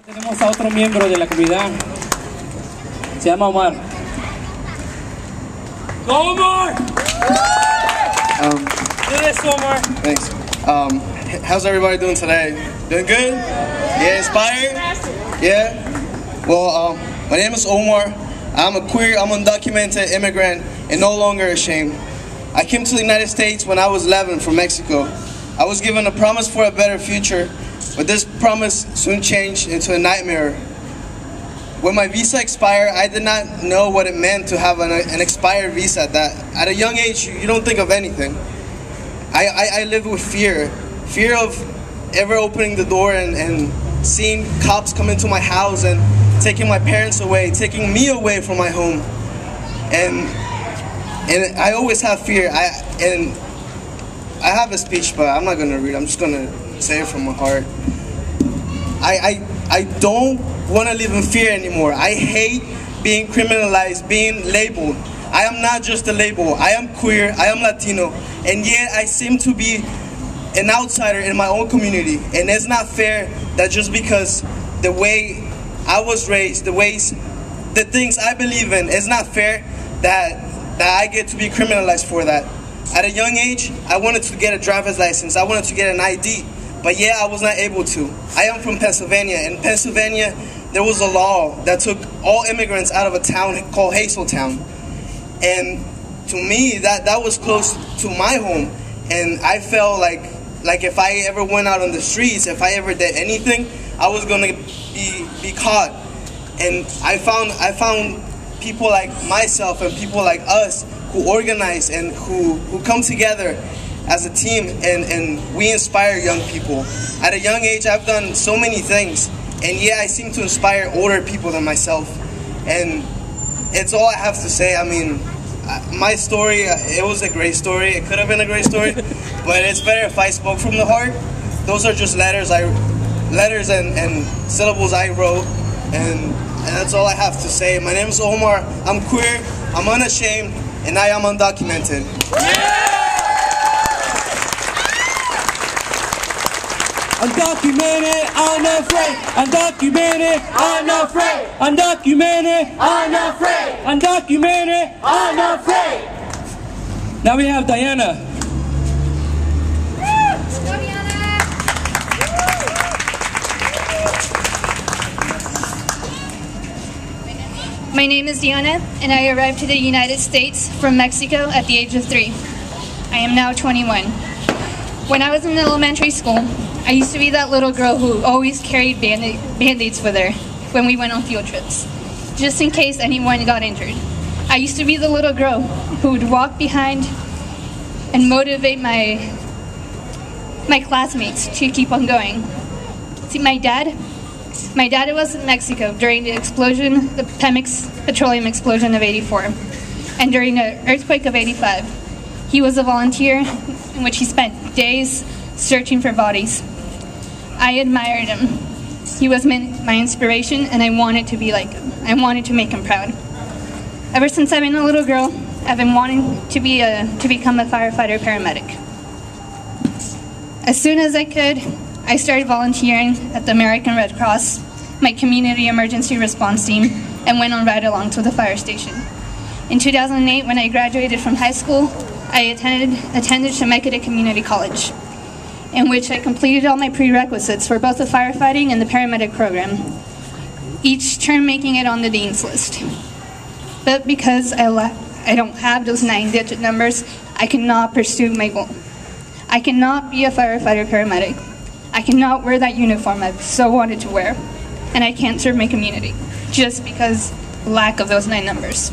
Tenemos a otro miembro de la comunidad. Se llama Omar. Go Omar! Do this, Omar. Thanks. How's everybody doing today? Doing good? Yeah, inspired? Yeah? Well, my name is Omar. I'm a queer, I'm undocumented immigrant and no longer ashamed. I came to the United States when I was 11 from Mexico. I was given a promise for a better future, but this promise soon changed into a nightmare. When my visa expired, I did not know what it meant to have an expired visa. At a young age, you don't think of anything. I lived with fear of ever opening the door and seeing cops come into my house and taking my parents away, taking me away from my home. And I always have fear. I have a speech, but I'm not gonna read it. I'm just gonna say it from my heart. I don't want to live in fear anymore. I hate being criminalized, being labeled. I am not just a label. I am queer, I am Latino, and yet I seem to be an outsider in my own community. And it's not fair that just because the way I was raised, the things I believe in, it's not fair that I get to be criminalized for that. At a young age, I wanted to get a driver's license. I wanted to get an ID. But yeah, I was not able to. I am from Pennsylvania. In Pennsylvania, there was a law that took all immigrants out of a town called Hazeltown. And to me, that was close to my home. And I felt like if I ever went out on the streets, if I ever did anything, I was gonna be caught. And I found people like myself and people like us who organize and who come together as a team, and we inspire young people. At a young age, I've done so many things, and yeah, I seem to inspire older people than myself. And it's all I have to say. I mean, my story, it was a great story. It could have been a great story, but it's better if I spoke from the heart. Those are just letters and syllables I wrote, and that's all I have to say. My name is Omar. I'm queer, I'm unashamed, and I am undocumented. Yeah! Undocumented, unafraid. Undocumented, unafraid. Undocumented, unafraid. Undocumented, unafraid. Now we have Diana. My name is Diana, and I arrived to the United States from Mexico at the age of 3. I am now 21. When I was in elementary school, I used to be that little girl who always carried band-aids with her when we went on field trips, just in case anyone got injured. I used to be the little girl who would walk behind and motivate my classmates to keep on going. See, my dad was in Mexico during the explosion, the Pemex petroleum explosion of '84, and during the earthquake of '85. He was a volunteer in which he spent days searching for bodies. I admired him. He was my inspiration, and I wanted to be like him. I wanted to make him proud. Ever since I've been a little girl, I've been wanting to become a firefighter paramedic. As soon as I could, I started volunteering at the American Red Cross, my community emergency response team, and went on ride-alongs with the fire station. In 2008, when I graduated from high school, I attended Temecula Community College, in which I completed all my prerequisites for both the firefighting and the paramedic program, each term making it on the dean's list. But because I don't have those 9-digit numbers, I cannot pursue my goal. I cannot be a firefighter paramedic. I cannot wear that uniform I've so wanted to wear, and I can't serve my community, just because of the lack of those 9 numbers.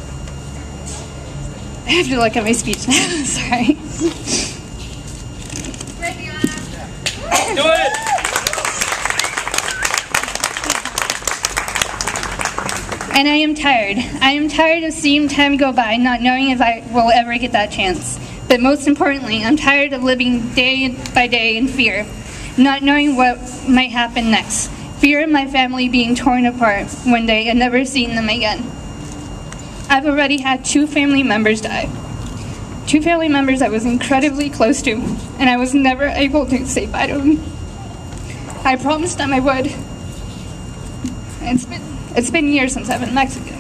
I have to look at my speech now, sorry. Do it! And I am tired. I am tired of seeing time go by, not knowing if I will ever get that chance. But most importantly, I'm tired of living day by day in fear, not knowing what might happen next. Fear of my family being torn apart one day and never seeing them again. I've already had 2 family members die. 2 family members I was incredibly close to, and I was never able to say bye to them. I promised them I would. It's been years since I've been in Mexico.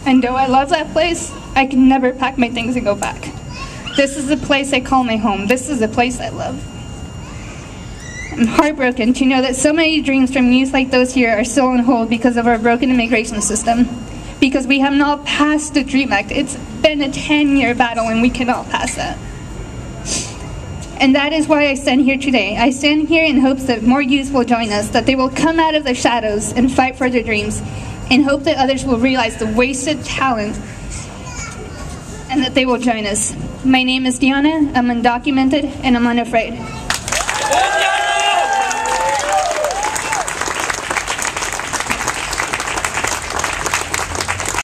And though I love that place, I can never pack my things and go back. This is the place I call my home. This is the place I love. I'm heartbroken to know that so many dreams from youth like those here are still on hold because of our broken immigration system. Because we have not passed the DREAM Act. It's been a 10-year battle and we cannot pass that. And that is why I stand here today. I stand here in hopes that more youth will join us, that they will come out of their shadows and fight for their dreams, in hope that others will realize the wasted talent and that they will join us. My name is Diana, I'm undocumented, and I'm unafraid.